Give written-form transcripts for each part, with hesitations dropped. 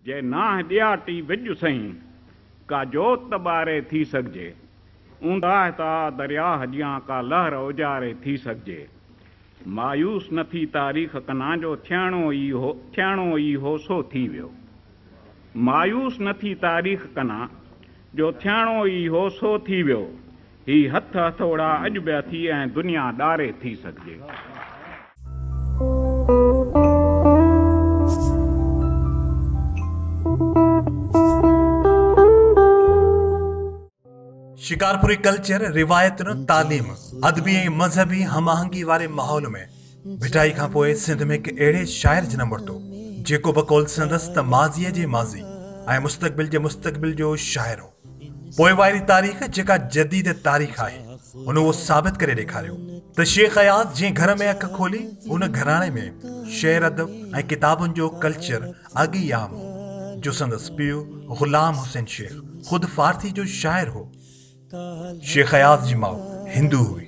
जे नाह ॾियाटी विझ सहीं का जोत ॿारे थी सघिजे ऊंदा ता दरिया जियां का लहर उजारे थी सघिजे मायूस न थी तारीख़ कना जो थियणो ई हो सो थी वियो मायूस न थी तारीख़ कना जो थियणो ई हो सो थी वियो ही हथ हथोड़ा अॼु ॿिया थी ऐं दुनिया ॾारे थी सघिजे। शिकारपुरी कल्चर रिवायत तालीम अदबी ऐं मज़हबी हम आहंगी वारे माहौल में भिटाई खां पोइ सिंध में हिकु अहिड़े शाइर जनम वरितो जेको बकौल संदसि त माज़ीअ जे माज़ी ऐं मुस्तक़बिल जे मुस्तक़बिल जो शाइर हो। पोइवारी तारीख़ जेका जदीद तारीख़ आहे उन उहो साबित करे ॾेखारियो त शेख अयाज़ जंहिं घर में अख खोली उन घराणे में शेर अदब ऐं किताबुनि जो कल्चर अॻी आम हो जो संदसि पीउ ग़ुलाम हुसैन शेख ख़ुदि फारसी जो शाइर हो। शेख अयाज़ जी माउ हिंदू हुई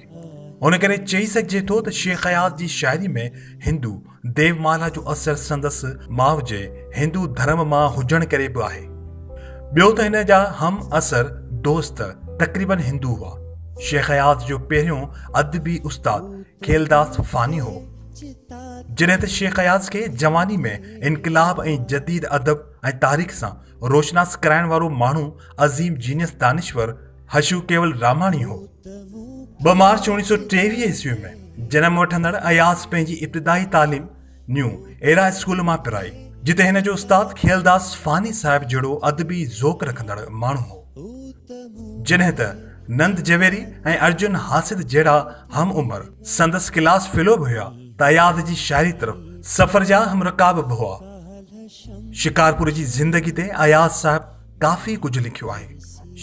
उन करे चई सघिजे थो त शेख अयाज़ जी शाइरी में हिंदू देवमाला जो असर संदसि माउ जे हिंदू धर्म मां हुजण करे बि आहे। ॿियो त हिन जा हम असर दोस्त तक़रीबन हिंदू हुआ। शेख अयाज़ जो पहिरियों अदबी उस्ताद खेलदास फानी हो जॾहिं त शेख अयाज़ खे जवानी में इनकलाब ऐं जदीद अदब ऐं तारीख़ सां रोशनास कराइण वारो माण्हू अज़ीम जीनियस दानिश्वर हशू केवल रामाणी हो। 2 मार्च 1923 ईस्वी में जन्म वठंदड़ अयाज़ पंहिंजी इब्तिदाई तालीम न्यू एरा स्कूल मां पिराई जिते हिन जो उस्ताद खेलदास फानी साहिब जहिड़ो अदबी ज़ोक़ रखंदड़ माण्हू हो। जॾहिं त नंद जवेरी ऐं अर्जुन हासिद जहिड़ा हम उम्र संदसि क्लास फेलो बि हुआ त अयाज़ जी शाइरी तरफ़ सफ़र जा हम रकाब बि हुआ। शिकारपुर जी ज़िंदगी ते अयाज़ साहिब काफ़ी कुझु लिखियो आहे।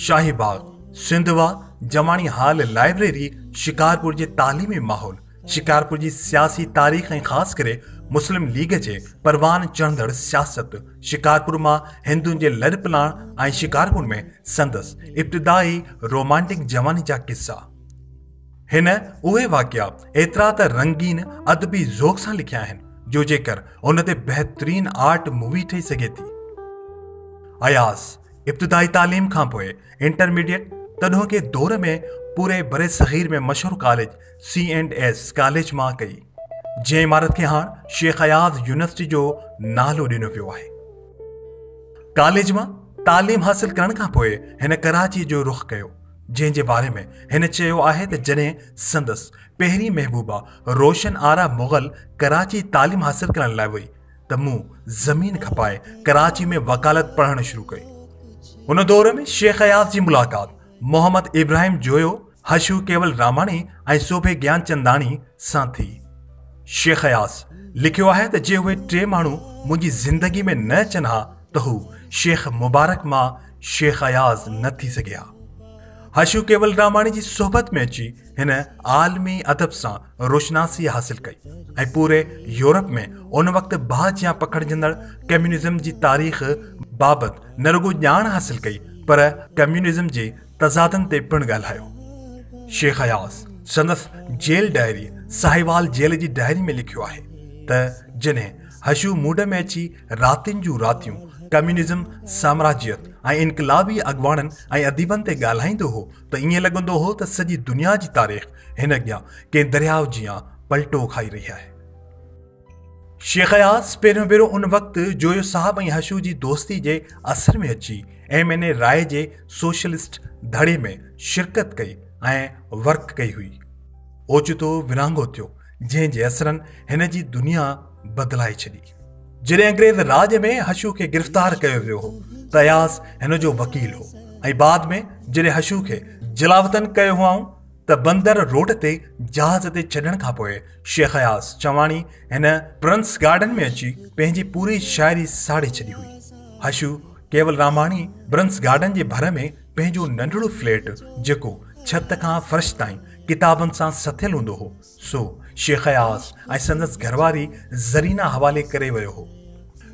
शाही बाग सिंधवा जमानी हाल लाइब्रेरी शिकारपुर जे तालीमी माहौल शिकारपुर जी सियासी तारीख़ ऐं ख़ासि करे मुस्लिम लीग जे परवान चढ़ंदड़ सियासत शिकारपुर मां हिंदुनि जे लॾपलाण ऐं शिकारपुर में संदसि इब्तिदाई रोमांटिक जवानी जा किस्सा हिन उहे वाक़िया एतिरा त रंगीन अदबी ज़ोक़ सां लिखिया आहिनि जो जेकर उन ते बहितरीन आर्ट मूवी ठही सघे थी। अयाज़ इब्तिदाई तालीम खां पोइ इंटरमीडिएट तॾहिं के दौर में पूरे बरे सग़ीर में मशहूर कॉलेज C&S कॉलेज मां कई जंहिं इमारत खे हाणे शेख अयाज़ यूनिवर्सिटी जो नालो ॾिनो वियो आहे। कॉलेज मां तालीम हासिल करण खां पोइ हिन कराची जो रुख़ कयो जंहिं जे बारे में हिन चयो आहे त जॾहिं संदसि पहिरीं महबूबा रोशन आरा मुग़ल कराची तालीम हासिल करण लाइ वई त मूं ज़मीन खपाए कराची में वकालत पढ़णु शुरू कई। उन दौर में शेख अयाज़ जी मुलाक़ात मोहम्मद इब्राहिम जोयो हशू केवल रामाणी ऐं सोभे ज्ञानचंदाणी सां थी। शेख अयाज़ लिखियो आहे त जे उहे 3 माण्हू मुंहिंजी ज़िंदगी में न अचनि हा त हू शेख मुबारक मां शेख अयाज़ न थी सघिया। हशू केवल रामाणी जी सोहबत में अची हिन आलमी अदब सां रोशनासी हासिल कई ऐं पूरे यूरोप में उन वक़्तु बाजियां पकड़जंदड़ कम्युनिज़म जी तारीख़ बाबति न रुगो ॼाण हासिल कई पर कम्युनिज़म जे तज़ादनि ते पिणु ॻाल्हायो। शेख अयाज़ संदसि जेल डायरी साहिवाल जेल जी डायरी में लिखियो आहे त जॾहिं हशू मूड में अची रातियुनि जूं रातियूं कम्युनिज़म साम्राजियत ऐं इनकलाबी अॻवाननि ऐं अदीबनि ते ॻाल्हाईंदो हो त ईअं लॻंदो हो त सॼी दुनिया जी तारीख़ हिन अॻियां कंहिं दरियाव जियां पलटो खाई रही आहे। शेख अयाज़ पहिरियों भेरो उन वक़्तु जोयो साहब ऐं हशू जी दोस्ती जे असर में अची MNA राय जे सोशलिस्ट धड़े में शिरकत कई ऐं वर्क कई हुई। ओचितो विरांगो थियो जंहिं जे असरनि हिन जी दुनिया बदिलाए छॾी। जॾहिं अंग्रेज़ राज में हशू खे गिरफ़्तार कयो वियो हो त अयाज़ हिन जो वकील हो ऐं बाद में जॾहिं हशू खे जलावतन कयो हुआऊं त बंदर रोड ते जहाज़ ते छॾण खां पोइ शेख अयाज़ चवाणी हिन प्रिंस गार्डन में अची पंहिंजी पूरी शाइरी साड़े छॾी हुई। हशू केवल रामाणी प्रिंस गार्डन जे भर में पंहिंजो नंढड़ो फ्लैट जेको छत खां फर्श ताईं किताबनि सां सथियल हूंदो हो सो शेख अयाज़ ऐं संदसि घरवारी ज़रीना हवाले करे वियो हो।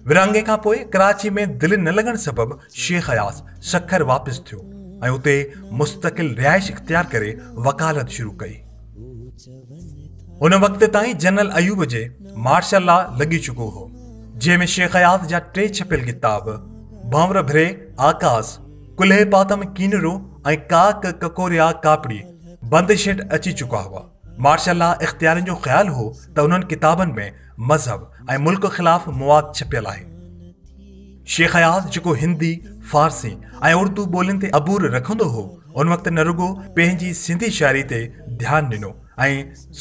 विरहाङे खां पोइ कराची में दिलि न लॻण सबबि शेख अयाज़ सखर वापसि थियो ऐं उते मुस्तक़िल रिहाइश इख्तियार करे वकालत शुरू कई। उन वक़्त ताईं जनरल अयूब जे मार्शल लॉ लॻी चुको हो जंहिंमें शेख अयाज़ जा 3 छपियल किताब भांवर भरे आकाश कुल्हे पातम कीनरो ऐं काक ककोरिया कापड़ी बंद शेट अची चुका हुआ। मार्शल इख्तियारनि जो ख्याल हो त उन्हनि किताबनि में मज़हब ऐं मुल्क ख़िलाफ़ मवाद छपियल आहे। शेख अयाज़ जेको हिंदी, फारसी ऐं उर्दू ॿोलियुनि ते अबूर रखंदो हो, उन वक़्तु न रुगो पंहिंजी सिंधी शाइरी ते ध्यानु ॾिनो ऐं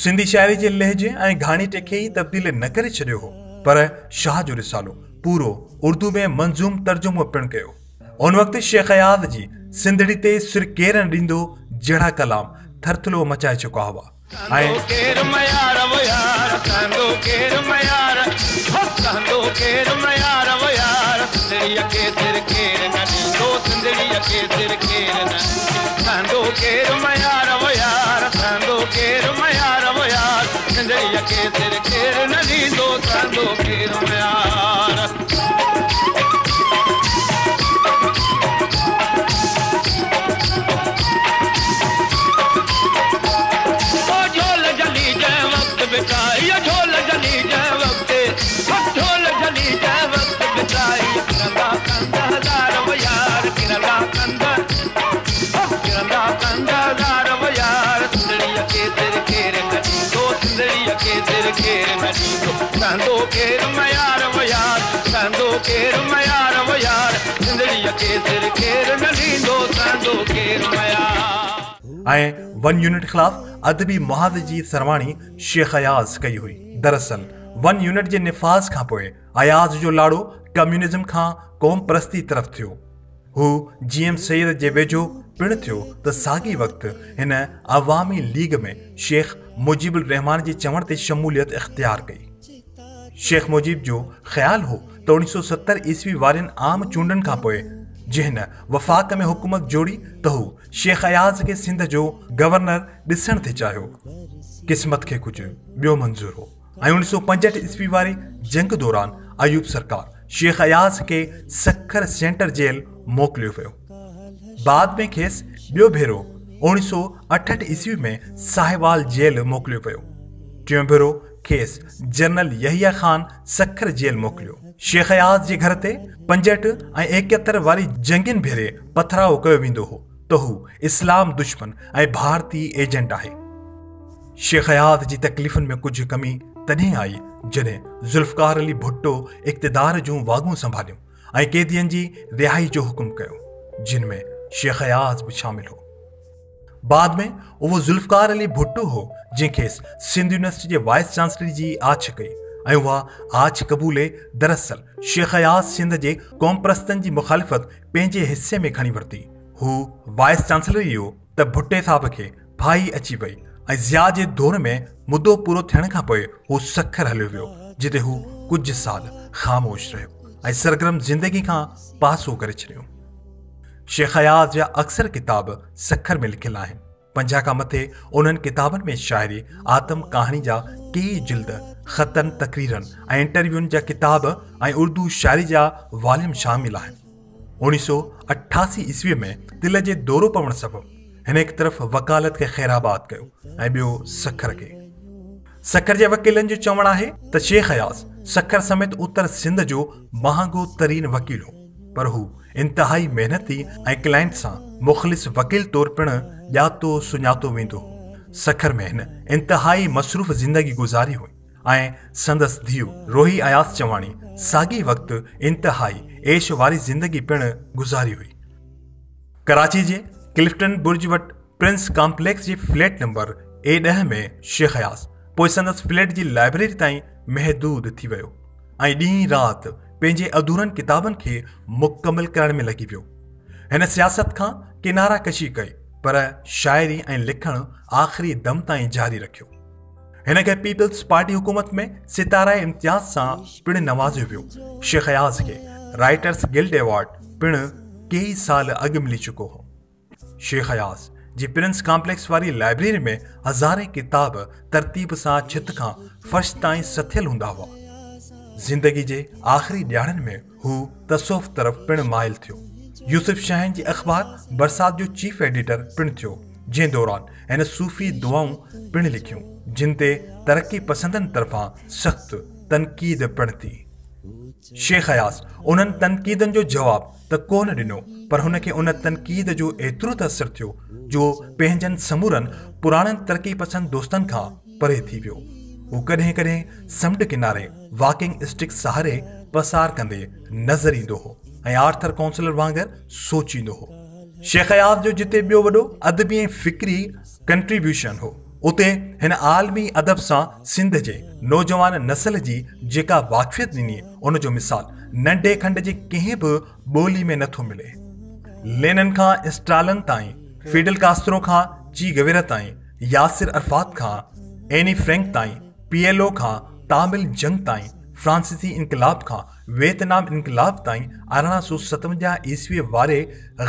सिंधी शाइरी जे लहजे ऐं घाणीटे खे ई तब्दील न करे छॾियो हो, पर शाह जो रिसालो पूरो उर्दू में मंज़ूम तर्जुमो पिणु कयो। उन वक़्तु शेख अयाज़ जी सिंधड़ी ते सिर केरु न ॾींदो जहिड़ा कलाम थरथलो मचाए चुका हुआ। ऐं वन यूनिट ख़िलाफ़ अदबी मुहाज़ जी सरवाणी शेख अयाज़ कई हुई। दरअसल वन यूनिट जे निफ़ाज़ खां पोइ अयाज़ जो लाड़ो कम्युनिज़म खां क़ौम परस्ती तरफ़ थियो। हू GM सैयद जे वेझो पिणु थियो त साॻी वक़्तु हिन अवामी लीग में शेख मुजीबुर रहमान जे चवण ते शमूलियत इख्तियार कई। शेख मुजीब जो ख़्याल हो त 1970 ईस्वी वारनि आम चूंडनि खां पोइ जंहिं वफ़ाक़ में हुकूमत जोड़ी त हू शेख अयाज़ खे सिंध जो गवर्नर ॾिसण थे चाहियो। क़िस्मत खे कुझु ॿियो मंज़ूर हो ऐं 1965 ईस्वी वारी जंग दौरान अयूब सरकार शेख अयाज़ खे सखर सेंटर जेल मोकिलियो वियो। बाद में खेसि ॿियो भेरो 1968 ईस्वी में साहिवाल जेल मोकिलियो वियो। टियों भेरो खेसि जनरल यहिया ख़ान सखर जेल मोकिलियो। शेख अयाज़ जे घर ते 65 ऐं 71 वारी जंगियुनि भेरे पथराव कयो वेंदो हो त हू इस्लाम दुश्मन ऐं भारतीय एजेंट आहे। शेख अयाज़ जी तकलीफ़ुनि में कुझु कमी तॾहिं आई जॾहिं ज़ुल्फ़कार अली भुट्टो इक़्तिदार जूं वागूं संभालियूं ऐं कैदियनि जी रिहाई जो हुकुम कयो, जिन में शेख अयाज़ बि शामिल हो। बाद में उहो ज़ुल्फ़कार अली भुट्टो हो जंहिंखे सिंध यूनिवर्सिटी जे वाइस चांसलर जी आछ कई ऐं उहा आछ क़बूले। दरअसल शेख अयाज़ सिंध जे क़ौम परस्तनि जी मुखालिफ़त पंहिंजे हिस्से में खणी वरिती। हू वाइस चांसलर इहो त भुट्टे साहब खे फाही अची वई ऐं ज़िया जे दौर में मुद्दो पूरो थियण खां पोइ हू सखर हलियो वियो, जिते हू कुझु साल ख़ामोश रहियो ऐं सरगर्म ज़िंदगी खां पासो करे छॾियो। शेख अयाज़ जा अक्सर किताब सखर में लिखियल आहिनि। 50 खां मथे उन्हनि किताबनि में शाइरी, आतम कहाणी जा कई जिल्द, ख़तनि, तक़रीरनि ऐं इंटरव्यूनि जा किताब ऐं उर्दू शाइरी जा वॉल्यूम शामिल आहिनि। 1988 ईस्वी में दिल जे दौरो पवण सबबि हिन हिकु तरफ़ वकालत खे ख़ैराबाद कयो ऐं ॿियो सखर खे। सखर जे वकीलनि जो चवणु आहे त शेख अयाज़ सखर समेत उत्तर सिंध जो महांगो तरीन वकील हो, पर हू इंतहाई मेहनती ऐं क्लाइंट सां मुख़लिस वकील तौरु पिणु ॼातो सुञातो वेंदो हो। सखर में हिन इंतहाई मसरूफ़ ज़िंदगी गुज़ारी हुई ऐं संदसि धीउ रोही अयाज़ चवाणी साॻी वक़्तु इंतहाई ऐश वारी ज़िंदगी पिणु गुज़ारी हुई। कराची जे क्लिफ्टन बुर्ज वटि प्रिंस कॉम्प्लेक्स जे फ्लैट नंबर A10 में शेख अयाज़ पोइ संदसि फ्लैट जी लाइब्रेरी ताईं महदूद थी वियो ऐं ॾींहुं राति पंहिंजे अधूरनि किताबनि खे मुकमिल करण में लॻी पियो। हिन सियासत खां किनारा कशी कई, पर शाइरी ऐं लिखणु आख़िरी दम ताईं जारी रखियो। हिन खे पीपल्स पार्टी हुकूमत में सितारा इम्तियाज़ सां पिणु नवाज़ियो वियो। शेख अयाज़ खे राइटर्स गिल्ड अवार्ड पिणु कई साल अॻु मिली चुको हो। शेख अयाज़ जी प्रिंस कॉम्प्लेक्स वारी लाइब्रेरी में हज़ारे किताब तरतीब सां छित खां फर्श ताईं सथियल हूंदा हुआ। ज़िंदगी जे आख़िरी ॾियारनि में हू तसौफ़ तरफ़ पिणु माइल थियो। यूसुफ शाहीन जी अख़बार बरसात जो चीफ एडिटर पिणु थियो, जंहिं दौरान हिन सूफ़ी दुआऊं पिणु लिखियूं, जिन ते तरक़ी पसंदनि तरफ़ां सख़्तु तनक़ीद पिणु थी। शेख अयाज़ उन्हनि तनक़ीदनि जो जवाब त कोन ॾिनो, पर हुनखे उन तनक़ीद जो एतिरो त असरु थियो जो पंहिंजनि समूरनि पुराणनि तरक़ी पसंद दोस्तनि खां परे थी वियो। हू कॾहिं कॾहिं समुंड किनारे वॉकिंग स्टिक सहारे पसार कंदे नज़र ईंदो हो ऐं आर्थर काउंसलर वांगुरु सोचींदो हो। शेख अयाज़ जो जिते ॿियो वॾो अदबी ऐं फ़िक्री कंट्रीब्यूशन हो, उते हिन आलमी अदब सां सिंध जे नौजवान नस्ल जी जेका वाक़फ़ियत ॾिनी, उन जो मिसाल नंढे खंड जे कंहिं बि ॿोली में नथो मिले। लेनिन खां स्टालिन ताईं, फिडेल कास्ट्रो खां ची गवेरा ताईं, यासिर अरफात खां एनी फ्रैंक ताईं, PLO खां तामिल जंग ताईं, फ्रांसीसी इनकलाब खां वियतनाम इनकलाब ताईं, 1857 ईस्वी वारे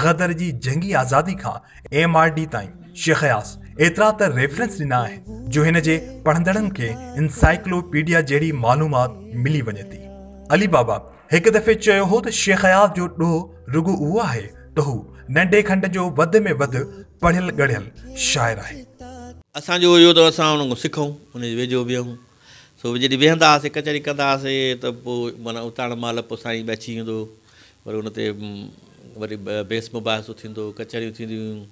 गदर जी जंगी आज़ादी खां MRD ताईं शेख अयाज़ एतिरा त रेफरेंस ॾिना आहिनि जो हिन जे पढ़ंदड़नि खे इंसाइक्लोपीडिया जहिड़ी मालूमात मिली वञे थी। अली बाबा हिकु दफ़े चयो हो त शेख अयाज़ जो ॾोह रुगो उहो आहे त हू नंढे खंड जो वधि में वधि पढ़ियल ॻढ़ियल शाइर आहे। असांजो इहो त असां उन खां सिखूं, उन जे वेझो विहूं। सो जॾहिं वेहंदा हुआसीं कचहरी कंदा हुआसीं त पोइ माना उताण महिल पोइ साईं बि अची वेंदो, वरी उन ते वरी बहस मुबाहिसो थींदो, कचहरियूं थींदियूं हुयूं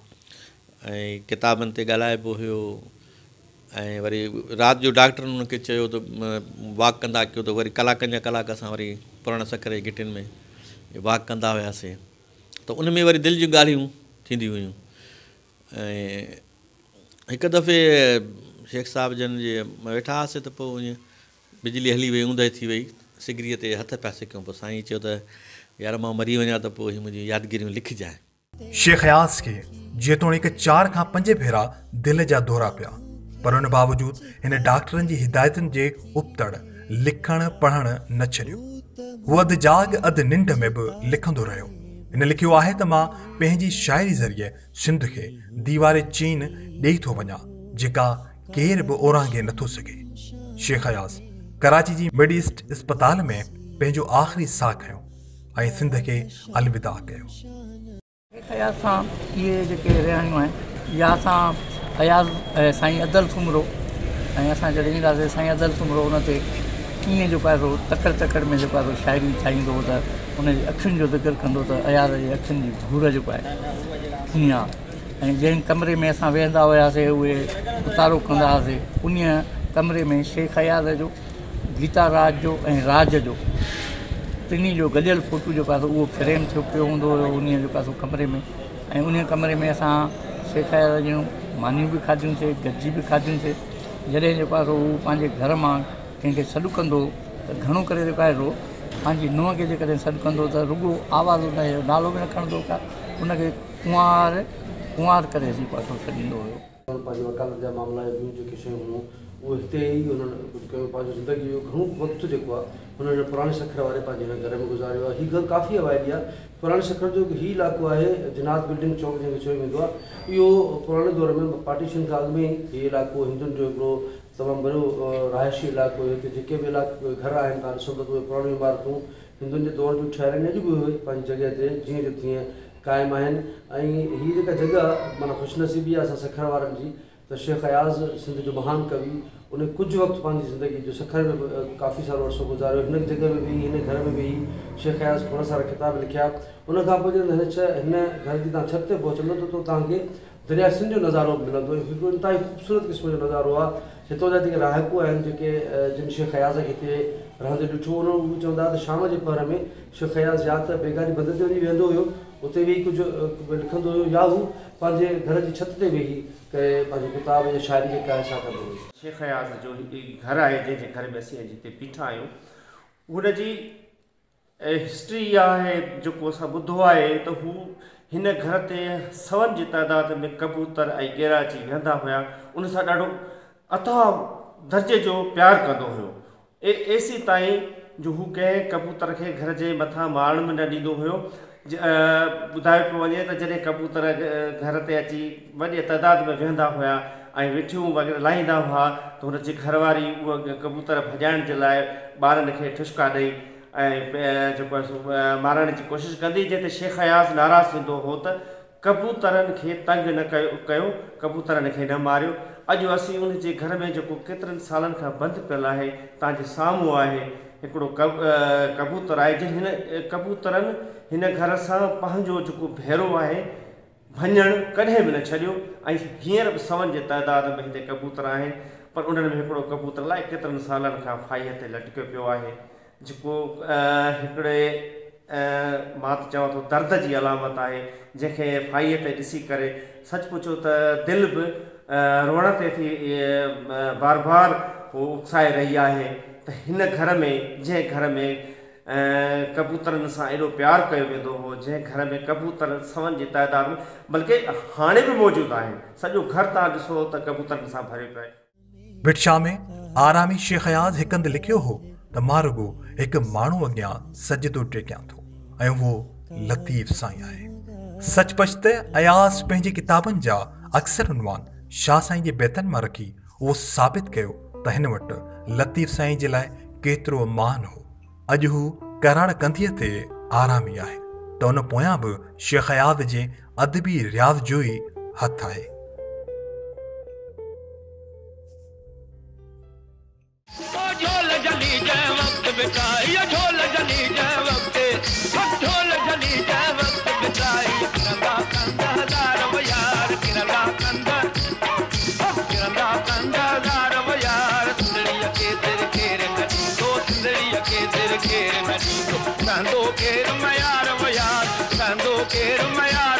ऐं किताबनि ते ॻाल्हाइबो हुयो। ऐं वरी राति जो डॉक्टरनि उनखे चयो त वॉक कंदा कयो, त वरी कलाकनि जा कलाक असां वरी पुराणा सखर जे घिटियुनि में वॉक कंदा हुआसीं। त उन में वरी दिलि जूं ॻाल्हियूं थींदियूं हुयूं। ऐं हिकु दफ़े शेख साहिब जन जे वेठा हुआसीं त पोइ ईअं बिजली हली वई, ऊंदहि थी वई, सिगरीअ ते हथ पिया सिकूं। पोइ साईं चयो त यार मां मरी वञा त पोइ हीअ मुंहिंजी यादगिरियूं लिखिजांइ। शेख अयाज़ खे जेतोणीकि 4 खां 5 भेरा दिलि जा दौरा पिया, पर उन बावजूदु हिन डॉक्टरनि जी हिदायतुनि जे उपतड़ लिखणु पढ़णु न छॾियो। हू अधु जाग अधु निंड में बि लिखंदो रहियो। हिन लिखियो आहे त मां पंहिंजी शाइरी ज़रिए सिंध खे दीवारे चीन ॾेई थो वञा जेका केर बि ओरांगे नथो सघे। शेख अयाज़ कराची जी मिडईस्ट अस्पताल में पंहिंजो आख़िरी साह खयो ऐं सिंध खे अलविदा कयो। अयाज़ सां इहे जेके रहिणियूं आहिनि, या असां अयाज़ साईं अदल सुमरो ऐं असां जॾहिं ईंदासीं साईं अदल सुमरो उन ते कीअं जेको आहे सो तकड़ तकड़ में जेको आहे सो शाइरी ठाहींदो हो, त उनजी अखियुनि जो ज़िक्र कंदो त अयाज़ जी अखियुनि जी घूर जेको आहे कीअं आहे। ऐं जंहिं कमरे में असां वेहंदा हुआसीं उहे उतारो कंदा हुआसीं, उन कमरे में शेख अयाज़ जो, गीता राज जो ऐं राज जो टिनी जो गॾियल फ़ोटू जेको आहे उहो फ्रेम थियो पियो हूंदो हुयो उन जेको आहे कमरे में। ऐं उन कमरे में असां शेख अयाज़ जूं मानियूं बि खाधियूंसीं, गॾिजी बि खाधियूंसीं। जॾहिं जेको आहे उहो पंहिंजे घर मां कंहिंखे सॾु कंदो त घणो करे जेको आहे सो पंहिंजी नुंहं खे जेकॾहिं सॾु कंदो त रुॻो आवाज़ उनजो नालो बि न खणंदो का, उनखे कुंवार करे जेको आहे सॾींदो हुयो। पंहिंजी वकालत जा मामला ॿियूं जेके शयूं हुयूं उहे हिते ई हुननि कुझु कयो। पंहिंजो ज़िंदगी जो घणो वक़्तु जेको आहे हुननि पुराणे सखर वारे पंहिंजे घर में गुज़ारियो आहे। हीअ घर काफ़ी आबादी आहे। पुराणे सखर जो हीउ इलाइक़ो आहे जिनात बिल्डिंग चौक जंहिंखे चयो वेंदो आहे। इहो पुराणे दौर में पार्टीशन खां अॻु में ई हीउ इलाइक़ो हिंदुनि जो हिकिड़ो तमामु वॾो रहायशी इलाइक़ो हुयो। हिते जेके बि इलाइक़े घर आहिनि तव्हां ॾिसो त उहे पुराणियूं इमारतूं हिंदुनि जे दौर जूं ठहियल आहिनि, अॼु बि उहे पंहिंजी जॻह ते जीअं जो तीअं क़ाइमु आहिनि। ऐं हीअ जेका जॻह माना ख़ुशनसीबी आहे असां सखर वारनि जी त शेख अयाज़ सिंध जो महान कवि उन कुझु वक़्तु पंहिंजी ज़िंदगी जो सखर में काफ़ी सारो अर्सो गुज़ारियो। हिन जॻह में बि हिन घर में बि शेख अयाज़ खोड़ सारा किताब लिखिया। उन खां पोइ जॾहिं हिन घर जी तव्हां छत ते पहुचंदो त तव्हांखे दरिया सिंध जो नज़ारो मिलंदो। हिकिड़ो इंतिहाई ख़ूबसूरत क़िस्म जो नज़ारो आहे। हितां जा जेके रहायकू आहिनि जेके जिन शेख अयाज़ खे हिते रहंदे ॾिठो उहे चवंदा त शाम जे पहर में शेख अयाज़ या त बेगारी बंद ते वञी वेहंदो हुयो, उते वेही कुझु लिखंदो हुयो, या हू पंहिंजे घर जी छत ते वेही करे पंहिंजी किताब या शाइरी जेका आहे छा कंदो हुयो। शेख अयाज़ जो घर आहे जंहिंजे घर में असीं जिते बीठा आहियूं हुनजी हिस्ट्री आहे जेको असां ॿुधो आहे त हू हिन घर ते सवनि जी तइदाद में कबूतर ऐं ॻेरा अची वेहंदा हुआ। उन सां ॾाढो अथाह दर्जे जो प्यारु कंदो हुयो। एसी ताईं जो हू कंहिं कबूतर खे घर जे मथां मारण में न ॾींदो हुयो। ॿुधायो पियो वञे त जॾहिं कबूतर घर ते अची वॾे तइदाद में वेहंदा हुआ ऐं वेठियूं वग़ैरह लाहींदा हुआ त हुनजी घरवारी उहा कबूतर भॼाइण जे लाइ ॿारनि खे ठुशका ॾेई ऐं जेको आहे मारण जी कोशिशि कंदी, जंहिंते शेख अयाज़ नाराज़ थींदो हो त कबूतरनि खे तंग न कयो, कबूतरनि खे न मारियो। अॼु असीं उन जे घर में जेको केतिरनि सालनि खां बंदि पियल आहे तव्हांजे साम्हूं आहे, हिकिड़ो कबूतर आहे जिन हिन कबूतरनि हिन घर सां पंहिंजो जेको भेरो आहे भञणु कॾहिं बि न छॾियो ऐं हींअर बि सवनि जे तइदाद में हिते कबूतर आहिनि पर उन्हनि में हिकिड़ो कबूतर अलाए केतिरनि सालनि खां फाईअ ते लटकियो पियो आहे जेको हिकिड़े मां त चवां थो दर्द जी अलामत आहे जंहिंखे फाईअ ते ॾिसी करे सच पुछो त दिलि बि रोअण ते थी बार बार उकसाए रही आहे त हिन घर में जंहिं घर में कबूतरनि सां एॾो प्यारु कयो वेंदो हो जंहिं घर में कबूतर सवनि जी तइदाद में बल्कि हाणे बि मौजूदु आहिनि सॼो घर तव्हां ॾिसो त कबूतरनि सां भरियो पियो आहे। बिटशा में आरामी शेख अयाज़ हिकु हंधि लिखियो हो त मां रुगो हिकु माण्हू अॻियां सजदो टेकियां थो ऐं उहो लतीफ़ साईं आहे। सचपच त अयाज़ पंहिंजी किताबनि जा अक्सर उनवान शाह साईं जे बैतनि मां रखी उहो साबित कयो त हिन वटि लतीफ़ साईं जे लाइ केतिरो मान हो। अॼु हू कराड़ कंधीअ ते आरामी आहे त उन पोयां बि शेख अयाज़ जे अदबी रियाज़ जो ई हथु आहे। Sandu Kir Mayar Vayar, Sandu Kir Mayar